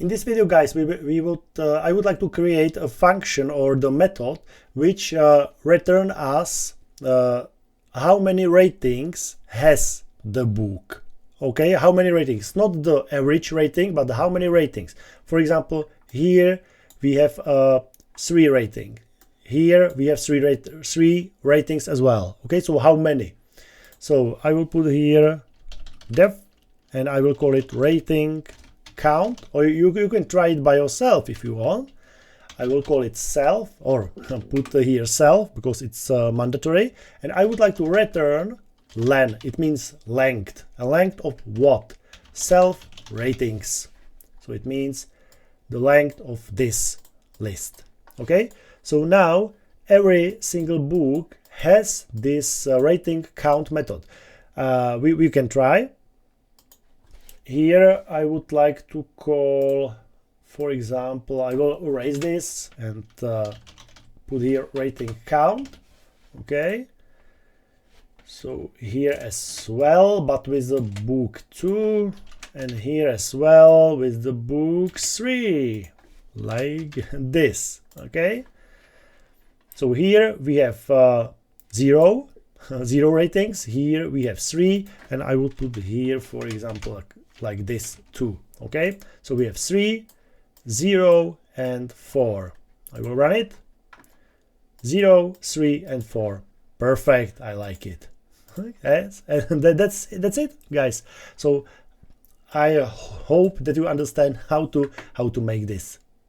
In this video, guys, I would like to create a function or the method which return us how many ratings has the book. Okay, how many ratings? Not the average rating, but how many ratings. For example, here we have 3 rating. Here we have 3 ratings as well. Okay, so how many? So I will put here def, and I will call it rating count, or you can try it by yourself if you want. I will call it self, or put here self because it's mandatory, and I would like to return len. It means length. A length of what? Self ratings. So it means the length of this list. Okay, so now every single book has this rating count method. We can try. Here I would like to call, for example, I will erase this and put here rating count. Okay, so here as well, but with the book 2, and here as well with the book 3, like this. Okay, so here we have 0 ratings. Here we have 3, and I will put here, for example, like this 2. Okay, so we have 3, 0, and 4. I will run it. 0, 3, and 4. Perfect. I like it. Yes, and that's it, guys. So I hope that you understand how to make this.